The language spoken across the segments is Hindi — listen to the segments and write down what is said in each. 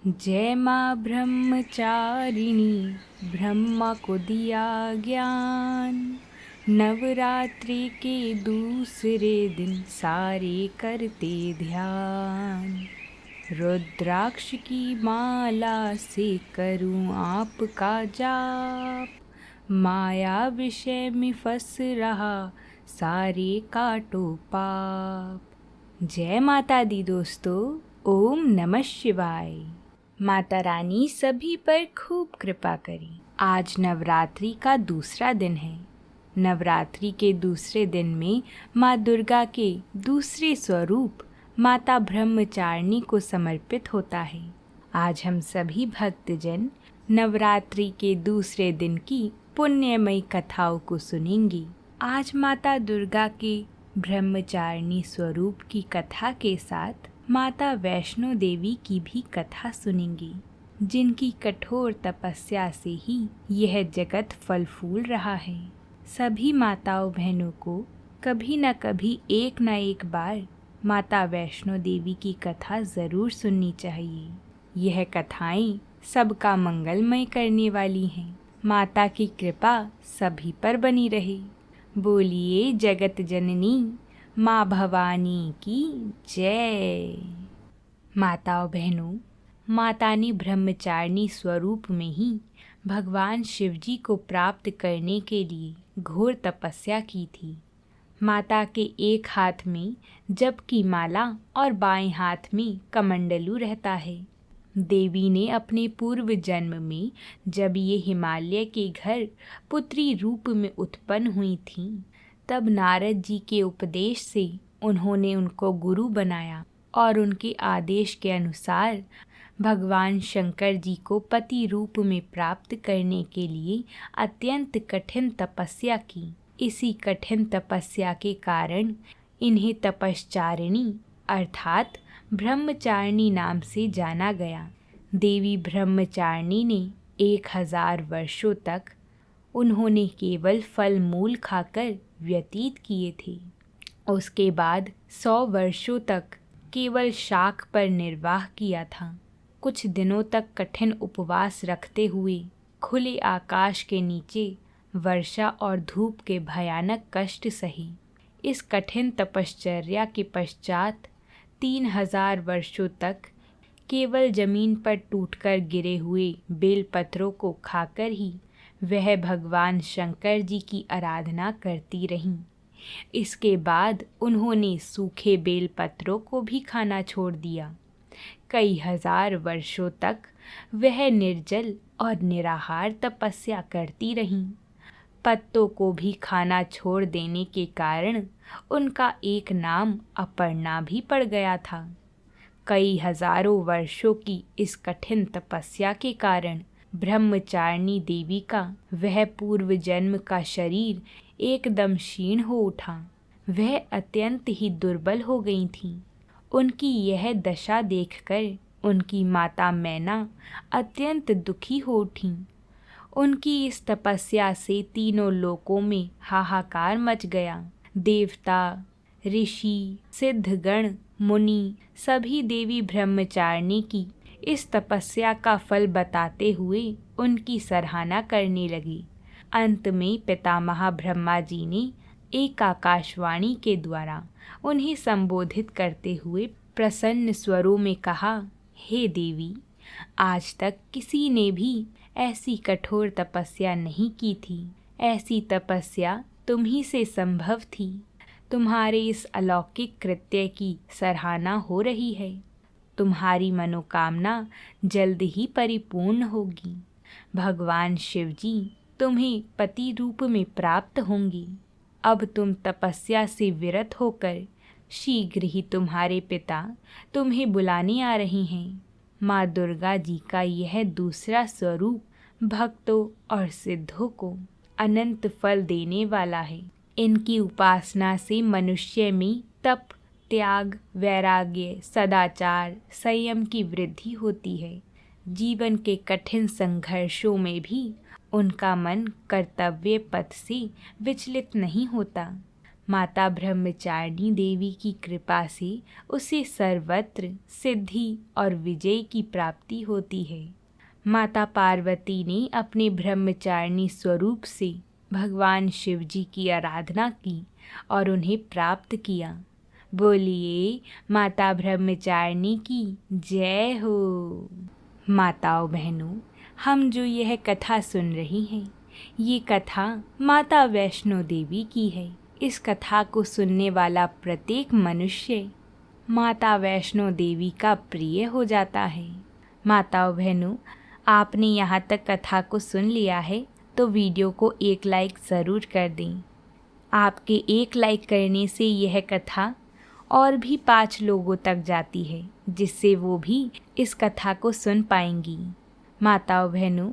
जय माँ ब्रह्मचारिणी, ब्रह्मा को दिया ज्ञान। नवरात्रि के दूसरे दिन सारे करते ध्यान। रुद्राक्ष की माला से करूं आपका जाप। माया विषय में फंस रहा, सारे काटो पाप। जय माता दी दोस्तों, ओम नमः शिवाय। माता रानी सभी पर खूब कृपा करें। आज नवरात्रि का दूसरा दिन है। नवरात्रि के दूसरे दिन में माँ दुर्गा के दूसरे स्वरूप माता ब्रह्मचारिणी को समर्पित होता है। आज हम सभी भक्तजन नवरात्रि के दूसरे दिन की पुण्यमयी कथाओं को सुनेंगे। आज माता दुर्गा के ब्रह्मचारिणी स्वरूप की कथा के साथ माता वैष्णो देवी की भी कथा सुनेंगे, जिनकी कठोर तपस्या से ही यह जगत फल फूल रहा है। सभी माताओं बहनों को कभी न कभी एक न एक बार माता वैष्णो देवी की कथा ज़रूर सुननी चाहिए। यह कथाएं सबका मंगलमय करने वाली हैं। माता की कृपा सभी पर बनी रहे। बोलिए जगत जननी माँ भवानी की जय। माताओं बहनों, माता ने ब्रह्मचारिणी स्वरूप में ही भगवान शिवजी को प्राप्त करने के लिए घोर तपस्या की थी। माता के एक हाथ में जप की माला और बाएं हाथ में कमंडलू रहता है। देवी ने अपने पूर्व जन्म में जब ये हिमालय के घर पुत्री रूप में उत्पन्न हुई थीं, तब नारद जी के उपदेश से उन्होंने उनको गुरु बनाया और उनके आदेश के अनुसार भगवान शंकर जी को पति रूप में प्राप्त करने के लिए अत्यंत कठिन तपस्या की। इसी कठिन तपस्या के कारण इन्हें तपश्चारिणी अर्थात ब्रह्मचारिणी नाम से जाना गया। देवी ब्रह्मचारिणी ने 1000 वर्षों तक उन्होंने केवल फल मूल खाकर व्यतीत किए थे। उसके बाद 100 वर्षों तक केवल शाक पर निर्वाह किया था। कुछ दिनों तक कठिन उपवास रखते हुए खुले आकाश के नीचे वर्षा और धूप के भयानक कष्ट सहे। इस कठिन तपश्चर्या के पश्चात 3000 वर्षों तक केवल जमीन पर टूटकर गिरे हुए बेलपत्रों को खाकर ही वह भगवान शंकर जी की आराधना करती रहीं। इसके बाद उन्होंने सूखे बेलपत्रों को भी खाना छोड़ दिया। कई हजार वर्षों तक वह निर्जल और निराहार तपस्या करती रहीं। पत्तों को भी खाना छोड़ देने के कारण उनका एक नाम अपर्णा भी पड़ गया था। कई हजारों वर्षों की इस कठिन तपस्या के कारण ब्रह्मचारिणी देवी का वह पूर्व जन्म का शरीर एकदम क्षीण हो उठा। वह अत्यंत ही दुर्बल हो गई थीं। उनकी यह दशा देखकर उनकी माता मैना अत्यंत दुखी हो उठीं। उनकी इस तपस्या से तीनों लोकों में हाहाकार मच गया। देवता, ऋषि, सिद्धगण, मुनि सभी देवी ब्रह्मचारिणी की इस तपस्या का फल बताते हुए उनकी सराहना करने लगे। अंत में पितामह ब्रह्मा जी ने एक आकाशवाणी के द्वारा उन्हें संबोधित करते हुए प्रसन्न स्वरों में कहा, हे देवी, आज तक किसी ने भी ऐसी कठोर तपस्या नहीं की थी। ऐसी तपस्या तुम ही से संभव थी। तुम्हारे इस अलौकिक कृत्य की सराहना हो रही है। तुम्हारी मनोकामना जल्द ही परिपूर्ण होगी। भगवान शिवजी तुम्हें पति रूप में प्राप्त होंगे। अब तुम तपस्या से विरत होकर शीघ्र ही तुम्हारे पिता तुम्हें बुलाने आ रहे हैं। माँ दुर्गा जी का यह दूसरा स्वरूप भक्तों और सिद्धों को अनंत फल देने वाला है। इनकी उपासना से मनुष्य में तप, त्याग, वैराग्य, सदाचार, संयम की वृद्धि होती है। जीवन के कठिन संघर्षों में भी उनका मन कर्तव्य पथ से विचलित नहीं होता। माता ब्रह्मचारिणी देवी की कृपा से उसे सर्वत्र सिद्धि और विजय की प्राप्ति होती है। माता पार्वती ने अपने ब्रह्मचारिणी स्वरूप से भगवान शिव जी की आराधना की और उन्हें प्राप्त किया। बोलिए माता ब्रह्मचारिणी की जय हो। माताओं बहनों, हम जो यह कथा सुन रही हैं, ये कथा माता वैष्णो देवी की है। इस कथा को सुनने वाला प्रत्येक मनुष्य माता वैष्णो देवी का प्रिय हो जाता है। माताओं बहनों, आपने यहाँ तक कथा को सुन लिया है तो वीडियो को एक लाइक ज़रूर कर दें। आपके एक लाइक करने से यह कथा और भी 5 लोगों तक जाती है, जिससे वो भी इस कथा को सुन पाएंगी। माताओं बहनों,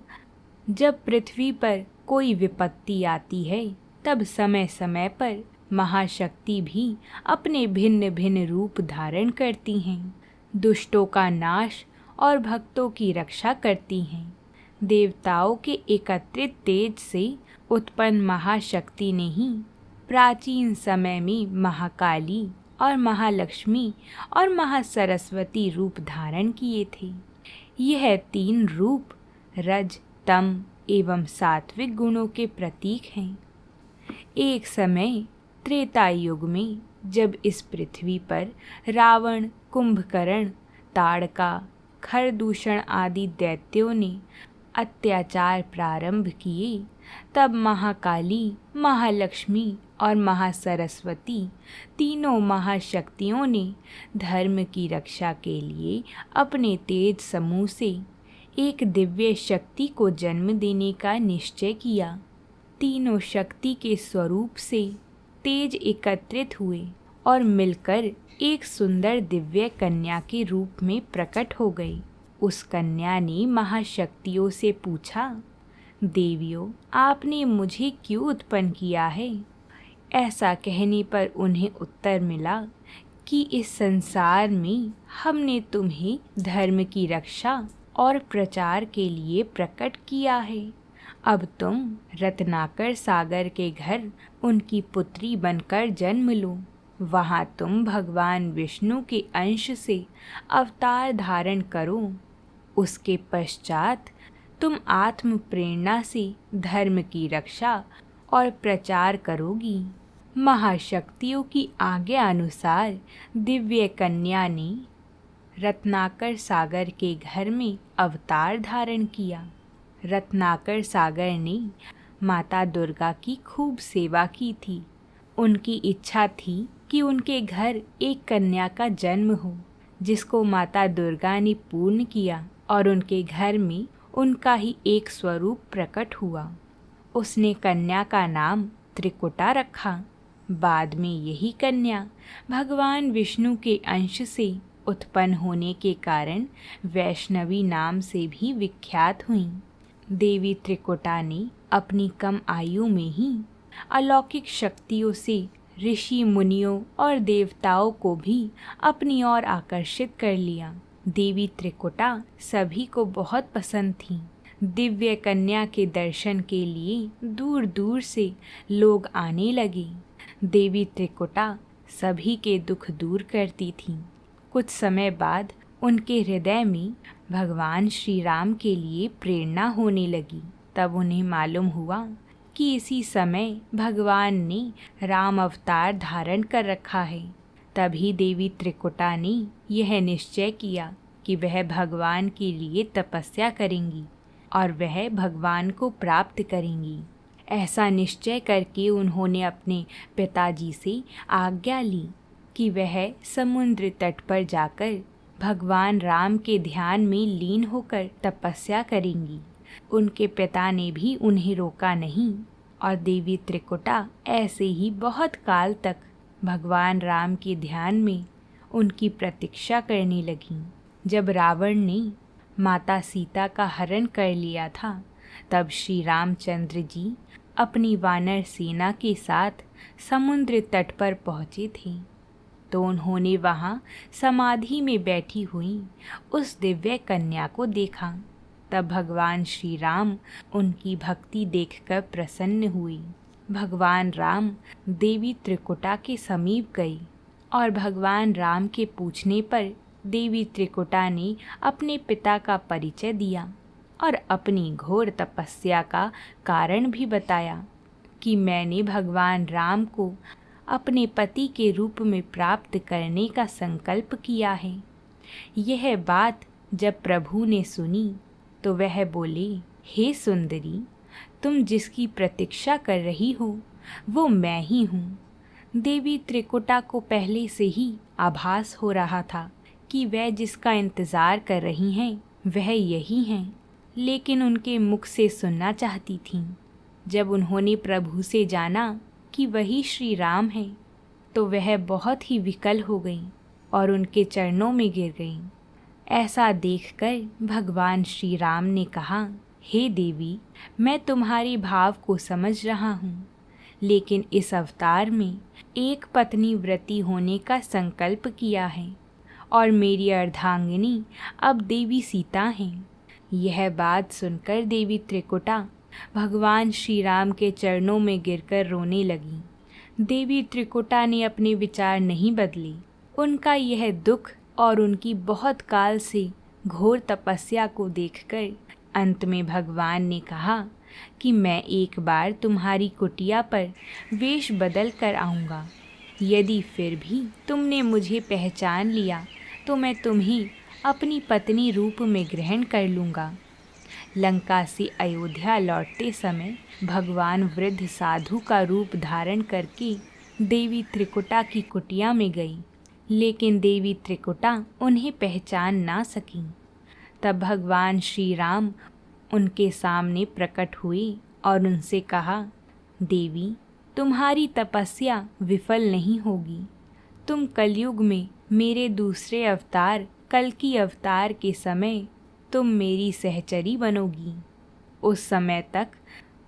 जब पृथ्वी पर कोई विपत्ति आती है तब समय समय पर महाशक्ति भी अपने भिन्न भिन्न रूप धारण करती हैं, दुष्टों का नाश और भक्तों की रक्षा करती हैं। देवताओं के एकत्रित तेज से उत्पन्न महाशक्ति ने ही प्राचीन समय में महाकाली और महालक्ष्मी और महासरस्वती रूप धारण किए थे। यह 3 रूप रज, तम एवं सात्विक गुणों के प्रतीक हैं। एक समय त्रेता युग में जब इस पृथ्वी पर रावण, कुंभकर्ण, ताड़का, खरदूषण आदि दैत्यों ने अत्याचार प्रारंभ किए, तब महाकाली, महालक्ष्मी और महासरस्वती तीनों महाशक्तियों ने धर्म की रक्षा के लिए अपने तेज समूह से एक दिव्य शक्ति को जन्म देने का निश्चय किया। तीनों शक्ति के स्वरूप से तेज एकत्रित हुए और मिलकर एक सुंदर दिव्य कन्या के रूप में प्रकट हो गई। उस कन्या ने महाशक्तियों से पूछा, देवियों, आपने मुझे क्यों उत्पन्न किया है? ऐसा कहने पर उन्हें उत्तर मिला कि इस संसार में हमने तुम्हें धर्म की रक्षा और प्रचार के लिए प्रकट किया है। अब तुम रत्नाकर सागर के घर उनकी पुत्री बनकर जन्म लो। वहाँ तुम भगवान विष्णु के अंश से अवतार धारण करो। उसके पश्चात तुम आत्म प्रेरणा से धर्म की रक्षा और प्रचार करोगी। महाशक्तियों की आज्ञा अनुसार दिव्य कन्या ने रत्नाकर सागर के घर में अवतार धारण किया। रत्नाकर सागर ने माता दुर्गा की खूब सेवा की थी। उनकी इच्छा थी कि उनके घर एक कन्या का जन्म हो, जिसको माता दुर्गा ने पूर्ण किया और उनके घर में उनका ही एक स्वरूप प्रकट हुआ। उसने कन्या का नाम त्रिकुटा रखा। बाद में यही कन्या भगवान विष्णु के अंश से उत्पन्न होने के कारण वैष्णवी नाम से भी विख्यात हुई। देवी त्रिकुटा ने अपनी कम आयु में ही अलौकिक शक्तियों से ऋषि मुनियों और देवताओं को भी अपनी ओर आकर्षित कर लिया। देवी त्रिकुटा सभी को बहुत पसंद थी। दिव्य कन्या के दर्शन के लिए दूर दूर से लोग आने लगे। देवी त्रिकुटा सभी के दुख दूर करती थी। कुछ समय बाद उनके हृदय में भगवान श्री राम के लिए प्रेरणा होने लगी। तब उन्हें मालूम हुआ कि इसी समय भगवान ने राम अवतार धारण कर रखा है। तभी देवी त्रिकुटा ने यह निश्चय किया कि वह भगवान के लिए तपस्या करेंगी और वह भगवान को प्राप्त करेंगी। ऐसा निश्चय करके उन्होंने अपने पिताजी से आज्ञा ली कि वह समुद्र तट पर जाकर भगवान राम के ध्यान में लीन होकर तपस्या करेंगी। उनके पिता ने भी उन्हें रोका नहीं और देवी त्रिकुटा ऐसे ही बहुत काल तक भगवान राम के ध्यान में उनकी प्रतीक्षा करने लगीं। जब रावण ने माता सीता का हरण कर लिया था, तब श्री रामचंद्र जी अपनी वानर सेना के साथ समुद्र तट पर पहुँचे थे। तो उन्होंने वहाँ समाधि में बैठी हुई उस दिव्य कन्या को देखा। तब भगवान श्री राम उनकी भक्ति देखकर प्रसन्न हुए भगवान राम देवी त्रिकुटा के समीप गई और भगवान राम के पूछने पर देवी त्रिकुटा ने अपने पिता का परिचय दिया और अपनी घोर तपस्या का कारण भी बताया कि मैंने भगवान राम को अपने पति के रूप में प्राप्त करने का संकल्प किया है। यह बात जब प्रभु ने सुनी तो वह बोले, हे सुंदरी, तुम जिसकी प्रतीक्षा कर रही हो वो मैं ही हूँ। देवी त्रिकुटा को पहले से ही आभास हो रहा था कि वह जिसका इंतज़ार कर रही हैं वह यही हैं, लेकिन उनके मुख से सुनना चाहती थीं। जब उन्होंने प्रभु से जाना कि वही श्री राम हैं, तो वह बहुत ही विकल हो गई और उनके चरणों में गिर गई। ऐसा देखकर भगवान श्री राम ने कहा, हे देवी, मैं तुम्हारे भाव को समझ रहा हूँ, लेकिन इस अवतार में एक पत्नी व्रती होने का संकल्प किया है और मेरी अर्धांगिनी अब देवी सीता हैं। यह बात सुनकर देवी त्रिकुटा भगवान श्री राम के चरणों में गिरकर रोने लगी। देवी त्रिकुटा ने अपने विचार नहीं बदले। उनका यह दुख और उनकी बहुत काल से घोर तपस्या को देखकर अंत में भगवान ने कहा कि मैं एक बार तुम्हारी कुटिया पर वेश बदल कर आऊँगा। यदि फिर भी तुमने मुझे पहचान लिया तो मैं तुम्हें अपनी पत्नी रूप में ग्रहण कर लूँगा। लंका से अयोध्या लौटते समय भगवान वृद्ध साधु का रूप धारण करके देवी त्रिकुटा की कुटिया में गई, लेकिन देवी त्रिकुटा उन्हें पहचान ना सकी। तब भगवान श्री राम उनके सामने प्रकट हुए और उनसे कहा, देवी, तुम्हारी तपस्या विफल नहीं होगी। तुम कलयुग में मेरे दूसरे अवतार कल्कि अवतार के समय तुम मेरी सहचरी बनोगी। उस समय तक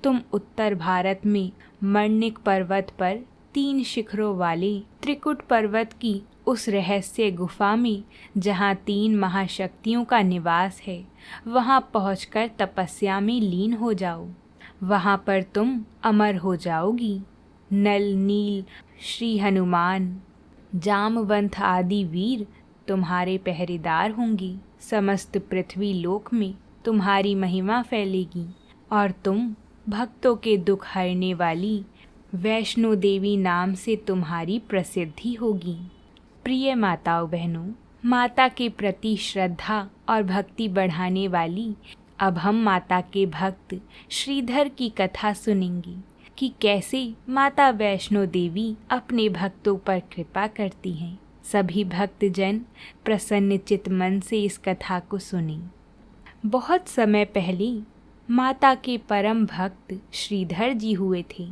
तुम उत्तर भारत में मणिक पर्वत पर 3 शिखरों वाले त्रिकुट पर्वत की उस रहस्य गुफा में, जहाँ 3 महाशक्तियों का निवास है, वहाँ पहुँचकर तपस्या में लीन हो जाओ। वहाँ पर तुम अमर हो जाओगी। नल, नील, श्री हनुमान, जामवंत आदि वीर तुम्हारे पहरेदार होंगे। समस्त पृथ्वी लोक में तुम्हारी महिमा फैलेगी और तुम भक्तों के दुख हरने वाली वैष्णो देवी नाम से तुम्हारी प्रसिद्धि होगी। प्रिय माताओं बहनों, माता के प्रति श्रद्धा और भक्ति बढ़ाने वाली अब हम माता के भक्त श्रीधर की कथा सुनेंगे कि कैसे माता वैष्णो देवी अपने भक्तों पर कृपा करती हैं। सभी भक्तजन प्रसन्न चित्त मन से इस कथा को सुनें। बहुत समय पहले माता के परम भक्त श्रीधर जी हुए थे।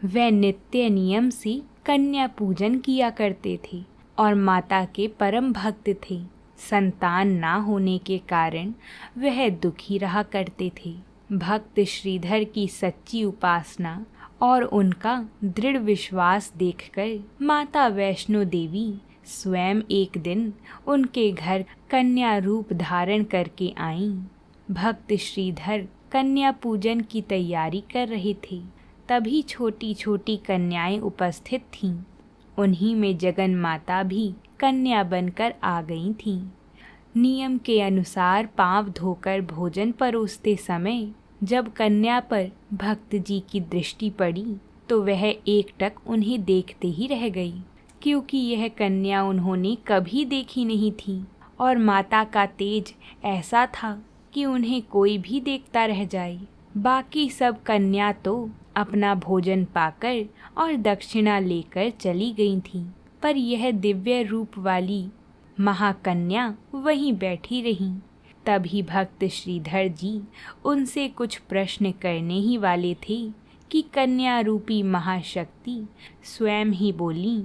वह नित्य नियम से कन्या पूजन किया करते थे और माता के परम भक्त थे। संतान ना होने के कारण वह दुखी रहा करते थे। भक्त श्रीधर की सच्ची उपासना और उनका दृढ़ विश्वास देखकर माता वैष्णो देवी स्वयं एक दिन उनके घर कन्या रूप धारण करके आईं। भक्त श्रीधर कन्या पूजन की तैयारी कर रहे थे। तभी छोटी छोटी कन्याएं उपस्थित थीं। उन्हीं में जगन माता भी कन्या बनकर आ गई थीं। नियम के अनुसार पांव धोकर भोजन परोसते समय जब कन्या पर भक्त जी की दृष्टि पड़ी तो वह एकटक उन्हें देखते ही रह गई, क्योंकि यह कन्या उन्होंने कभी देखी नहीं थी और माता का तेज ऐसा था कि उन्हें कोई भी देखता रह जाए। बाकी सब कन्या तो अपना भोजन पाकर और दक्षिणा लेकर चली गई थीं, पर यह दिव्य रूप वाली महाकन्या वहीं बैठी रहीं। तभी भक्त श्रीधर जी उनसे कुछ प्रश्न करने ही वाले थे कि कन्या रूपी महाशक्ति स्वयं ही बोली,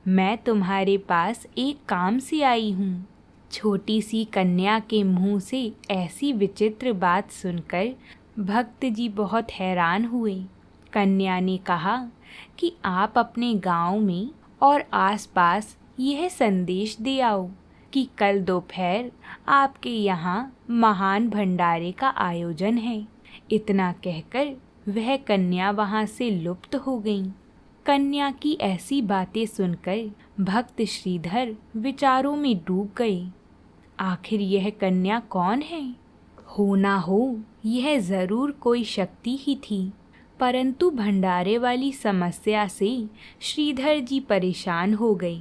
मैं तुम्हारे पास एक काम से आई हूँ। छोटी सी कन्या के मुंह से ऐसी विचित्र बात सुनकर भक्त जी बहुत हैरान हुए। कन्या ने कहा कि आप अपने गांव में और आसपास यह संदेश दे आओ कि कल दोपहर आपके यहाँ महान भंडारे का आयोजन है। इतना कहकर वह कन्या वहाँ से लुप्त हो गई। कन्या की ऐसी बातें सुनकर भक्त श्रीधर विचारों में डूब गए। आखिर यह कन्या कौन है? हो ना हो यह जरूर कोई शक्ति ही थी। परंतु भंडारे वाली समस्या से श्रीधर जी परेशान हो गए,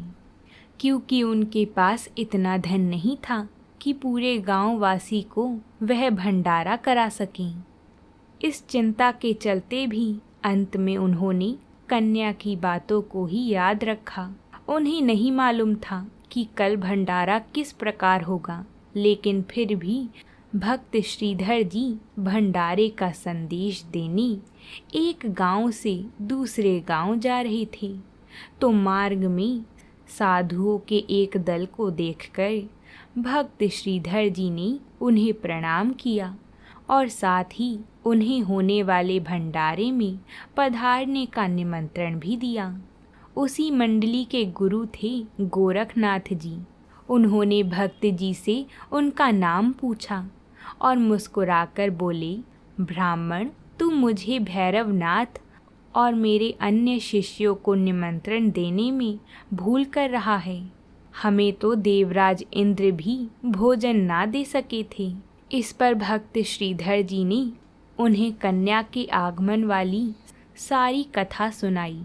क्योंकि उनके पास इतना धन नहीं था कि पूरे गांव वासी को वह भंडारा करा सकें। इस चिंता के चलते भी अंत में उन्होंने कन्या की बातों को ही याद रखा। उन्हें नहीं मालूम था कि कल भंडारा किस प्रकार होगा, लेकिन फिर भी भक्त श्रीधर जी भंडारे का संदेश देने एक गांव से दूसरे गांव जा रहे थे। तो मार्ग में साधुओं के एक दल को देखकर भक्त श्रीधर जी ने उन्हें प्रणाम किया और साथ ही उन्हें होने वाले भंडारे में पधारने का निमंत्रण भी दिया। उसी मंडली के गुरु थे गोरखनाथ जी। उन्होंने भक्त जी से उनका नाम पूछा और मुस्कुराकर बोले, ब्राह्मण, तू मुझे भैरवनाथ और मेरे अन्य शिष्यों को निमंत्रण देने में भूल कर रहा है। हमें तो देवराज इंद्र भी भोजन ना दे सके थे। इस पर भक्त श्रीधर जी ने उन्हें कन्या के आगमन वाली सारी कथा सुनाई।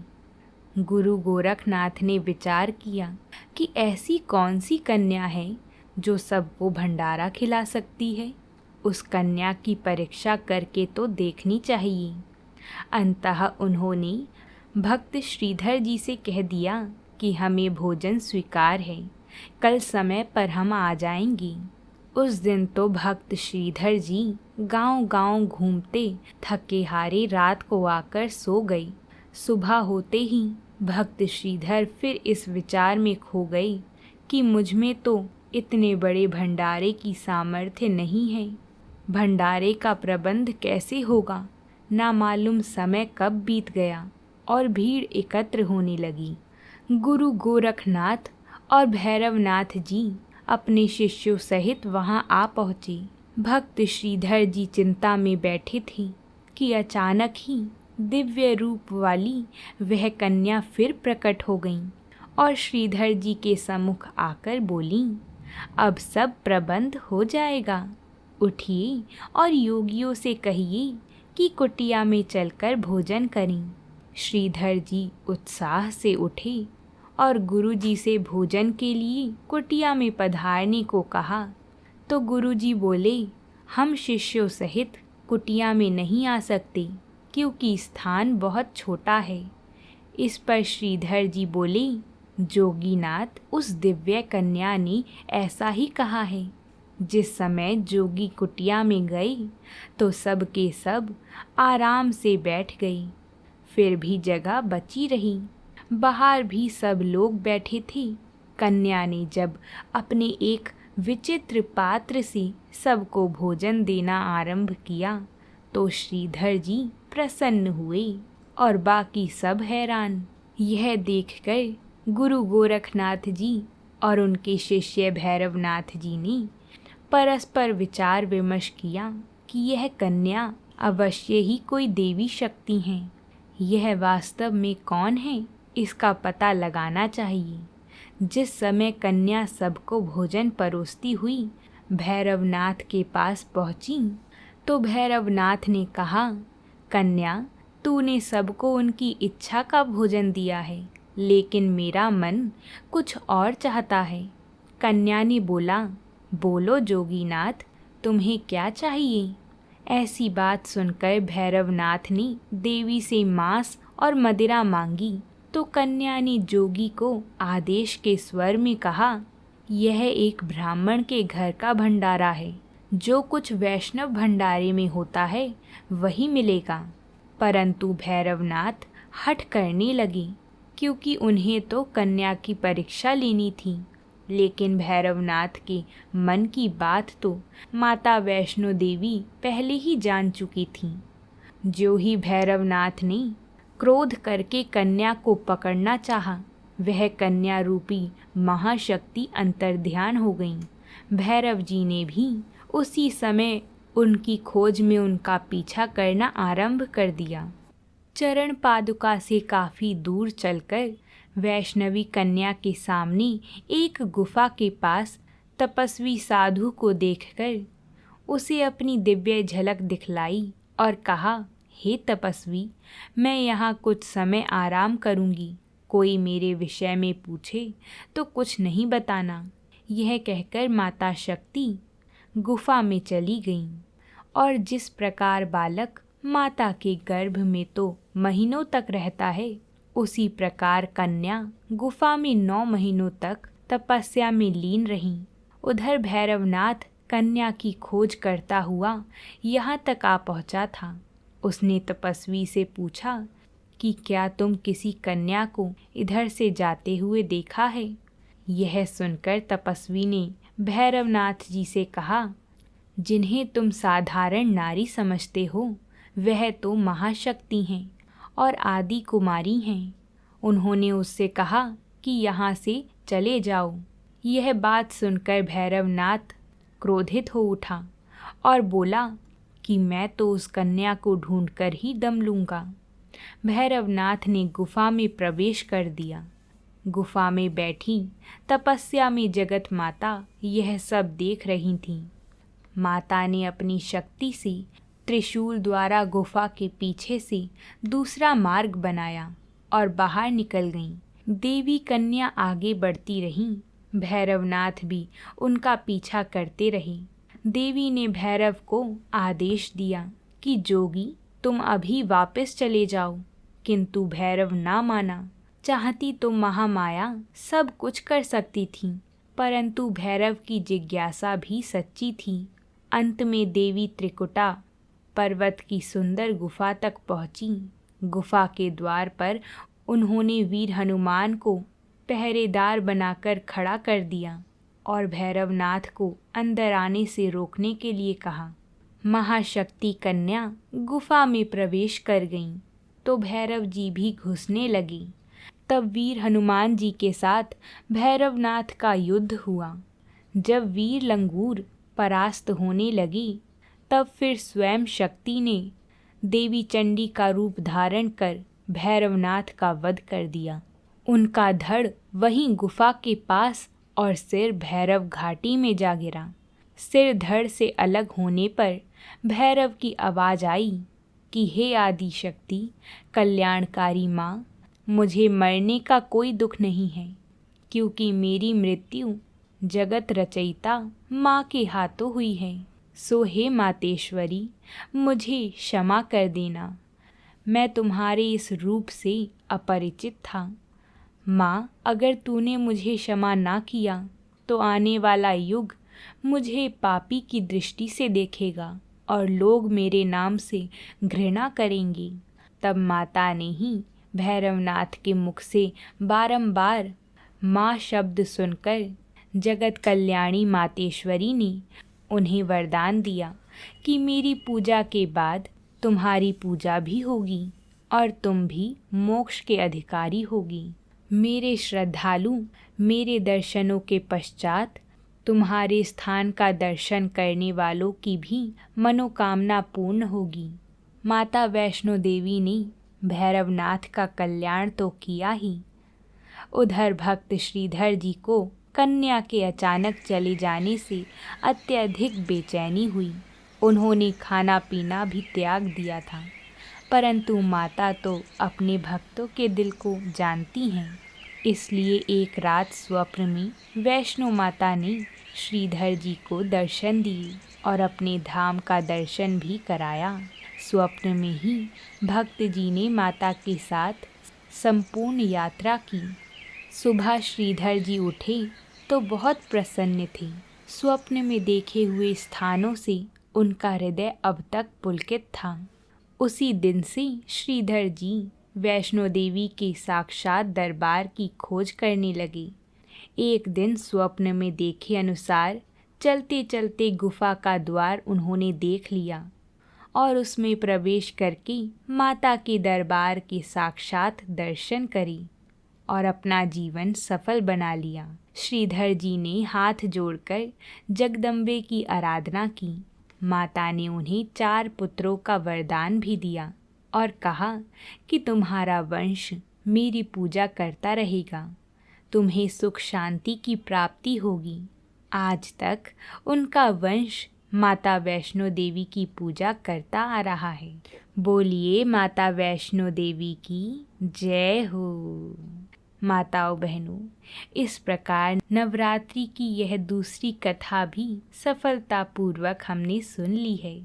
गुरु गोरखनाथ ने विचार किया कि ऐसी कौन सी कन्या है जो सबको भंडारा खिला सकती है। उस कन्या की परीक्षा करके तो देखनी चाहिए। अंततः उन्होंने भक्त श्रीधर जी से कह दिया कि हमें भोजन स्वीकार है, कल समय पर हम आ जाएंगे। उस दिन तो भक्त श्रीधर जी गांव-गांव घूमते थके हारे रात को आकर सो गए। सुबह होते ही भक्त श्रीधर फिर इस विचार में खो गए कि मुझ में तो इतने बड़े भंडारे की सामर्थ्य नहीं है। भंडारे का प्रबंध कैसे होगा? ना मालूम समय कब बीत गया और भीड़ एकत्र होने लगी। गुरु गोरखनाथ और भैरवनाथ जी अपने शिष्यों सहित वहां आ पहुँचे। भक्त श्रीधर जी चिंता में बैठे थे कि अचानक ही दिव्य रूप वाली वह कन्या फिर प्रकट हो गई और श्रीधर जी के सम्मुख आकर बोली, अब सब प्रबंध हो जाएगा। उठिए और योगियों से कहिए कि कुटिया में चलकर भोजन करें। श्रीधर जी उत्साह से उठे और गुरु जी से भोजन के लिए कुटिया में पधारने को कहा। तो गुरु जी बोले, हम शिष्यों सहित कुटिया में नहीं आ सकते क्योंकि स्थान बहुत छोटा है। इस पर श्रीधर जी बोले, जोगीनाथ, उस दिव्य कन्या ने ऐसा ही कहा है। जिस समय जोगी कुटिया में गई तो सब के सब आराम से बैठ गई, फिर भी जगह बची रही। बाहर भी सब लोग बैठे थे। कन्या ने जब अपने एक विचित्र पात्र से सबको भोजन देना आरंभ किया तो श्रीधर जी प्रसन्न हुए और बाकी सब हैरान। यह देखकर गुरु गोरखनाथ जी और उनके शिष्य भैरवनाथ जी ने परस्पर विचार विमर्श किया कि यह कन्या अवश्य ही कोई देवी शक्ति है। यह वास्तव में कौन है, इसका पता लगाना चाहिए। जिस समय कन्या सबको भोजन परोसती हुई भैरवनाथ के पास पहुंची तो भैरवनाथ ने कहा, कन्या, तूने सबको उनकी इच्छा का भोजन दिया है, लेकिन मेरा मन कुछ और चाहता है। कन्या ने बोला, बोलो जोगीनाथ, तुम्हें क्या चाहिए? ऐसी बात सुनकर भैरवनाथ ने देवी से मांस और मदिरा मांगी तो कन्या ने जोगी को आदेश के स्वर में कहा, यह एक ब्राह्मण के घर का भंडारा है। जो कुछ वैष्णव भंडारे में होता है वही मिलेगा। परंतु भैरवनाथ हठ करने लगे क्योंकि उन्हें तो कन्या की परीक्षा लेनी थी। लेकिन भैरवनाथ के मन की बात तो माता वैष्णो देवी पहले ही जान चुकी थीं। जो ही भैरवनाथ ने क्रोध करके कन्या को पकड़ना चाहा, वह कन्या रूपी महाशक्ति अंतर्ध्यान हो गई। भैरव जी ने भी उसी समय उनकी खोज में उनका पीछा करना आरंभ कर दिया। चरण पादुका से काफ़ी दूर चलकर वैष्णवी कन्या के सामने एक गुफा के पास तपस्वी साधु को देखकर उसे अपनी दिव्य झलक दिखलाई और कहा, हे तपस्वी, मैं यहाँ कुछ समय आराम करूँगी। कोई मेरे विषय में पूछे तो कुछ नहीं बताना। यह कहकर माता शक्ति गुफा में चली गईं और जिस प्रकार बालक माता के गर्भ में तो महीनों तक रहता है, उसी प्रकार कन्या गुफा में 9 महीनों तक तपस्या में लीन रही। उधर भैरवनाथ कन्या की खोज करता हुआ यहाँ तक आ पहुँचा था। उसने तपस्वी से पूछा कि क्या तुम किसी कन्या को इधर से जाते हुए देखा है? यह सुनकर तपस्वी ने भैरवनाथ जी से कहा, जिन्हें तुम साधारण नारी समझते हो वह तो महाशक्ति हैं और आदि कुमारी हैं। उन्होंने उससे कहा कि यहाँ से चले जाओ। यह बात सुनकर भैरवनाथ क्रोधित हो उठा और बोला कि मैं तो उस कन्या को ढूंढकर ही दम लूँगा। भैरवनाथ ने गुफा में प्रवेश कर दिया। गुफा में बैठी तपस्या में जगत माता यह सब देख रही थीं। माता ने अपनी शक्ति से त्रिशूल द्वारा गुफा के पीछे से दूसरा मार्ग बनाया और बाहर निकल गईं। देवी कन्या आगे बढ़ती रहीं, भैरवनाथ भी उनका पीछा करते रहे। देवी ने भैरव को आदेश दिया कि जोगी तुम अभी वापस चले जाओ, किंतु भैरव ना माना। चाहती तो महामाया सब कुछ कर सकती थी, परंतु भैरव की जिज्ञासा भी सच्ची थी। अंत में देवी त्रिकुटा पर्वत की सुंदर गुफा तक पहुंची। गुफा के द्वार पर उन्होंने वीर हनुमान को पहरेदार बनाकर खड़ा कर दिया और भैरवनाथ को अंदर आने से रोकने के लिए कहा। महाशक्ति कन्या गुफा में प्रवेश कर गईं तो भैरव जी भी घुसने लगी। तब वीर हनुमान जी के साथ भैरवनाथ का युद्ध हुआ। जब वीर लंगूर परास्त होने लगी, तब फिर स्वयं शक्ति ने देवी चंडी का रूप धारण कर भैरवनाथ का वध कर दिया। उनका धड़ वहीं गुफा के पास और सिर भैरव घाटी में जा गिरा। सिर धड़ से अलग होने पर भैरव की आवाज़ आई कि हे आदि शक्ति, कल्याणकारी माँ, मुझे मरने का कोई दुख नहीं है, क्योंकि मेरी मृत्यु जगत रचयिता माँ के हाथों हुई है। सो हे मातेश्वरी, मुझे क्षमा कर देना। मैं तुम्हारे इस रूप से अपरिचित था। माँ, अगर तूने मुझे क्षमा ना किया तो आने वाला युग मुझे पापी की दृष्टि से देखेगा और लोग मेरे नाम से घृणा करेंगे। तब माता ने ही भैरवनाथ के मुख से बारंबार माँ शब्द सुनकर जगत कल्याणी मातेश्वरी ने उन्हें वरदान दिया कि मेरी पूजा के बाद तुम्हारी पूजा भी होगी और तुम भी मोक्ष के अधिकारी होगी। मेरे श्रद्धालु मेरे दर्शनों के पश्चात तुम्हारे स्थान का दर्शन करने वालों की भी मनोकामना पूर्ण होगी। माता वैष्णो देवी ने भैरवनाथ का कल्याण तो किया ही, उधर भक्त श्रीधर जी को कन्या के अचानक चले जाने से अत्यधिक बेचैनी हुई। उन्होंने खाना पीना भी त्याग दिया था, परंतु माता तो अपने भक्तों के दिल को जानती हैं। इसलिए एक रात स्वप्न में वैष्णो माता ने श्रीधर जी को दर्शन दिए और अपने धाम का दर्शन भी कराया। स्वप्न में ही भक्त जी ने माता के साथ संपूर्ण यात्रा की। सुबह श्रीधर जी उठे तो बहुत प्रसन्न थे। स्वप्न में देखे हुए स्थानों से उनका हृदय अब तक पुलकित था। उसी दिन से श्रीधर जी वैष्णो देवी के साक्षात दरबार की खोज करने लगे। एक दिन स्वप्न में देखे अनुसार चलते चलते गुफा का द्वार उन्होंने देख लिया और उसमें प्रवेश करके माता के दरबार के साक्षात दर्शन करे और अपना जीवन सफल बना लिया। श्रीधर जी ने हाथ जोड़कर जगदम्बे की आराधना की माता ने उन्हें 4 पुत्रों का वरदान भी दिया और कहा कि तुम्हारा वंश मेरी पूजा करता रहेगा, तुम्हें सुख शांति की प्राप्ति होगी। आज तक उनका वंश माता वैष्णो देवी की पूजा करता आ रहा है। बोलिए माता वैष्णो देवी की जय हो। माताओं बहनों, इस प्रकार नवरात्रि की यह दूसरी कथा भी सफलतापूर्वक हमने सुन ली है।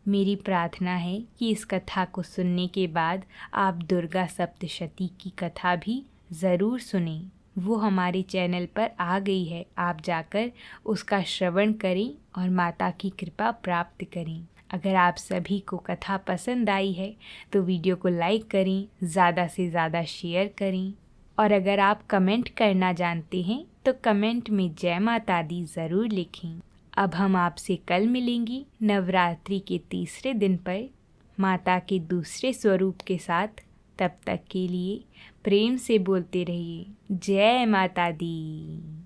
मेरी प्रार्थना है कि इस कथा को सुनने के बाद आप दुर्गा सप्तशती की कथा भी ज़रूर सुनें। वो हमारे चैनल पर आ गई है, आप जाकर उसका श्रवण करें और माता की कृपा प्राप्त करें। अगर आप सभी को कथा पसंद आई है तो वीडियो को लाइक करें, ज़्यादा से ज़्यादा शेयर करें और अगर आप कमेंट करना जानते हैं तो कमेंट में जय माता दी ज़रूर लिखें। अब हम आपसे कल मिलेंगे नवरात्रि के तीसरे दिन पर माता के दूसरे स्वरूप के साथ। तब तक के लिए प्रेम से बोलते रहिए जय माता दी।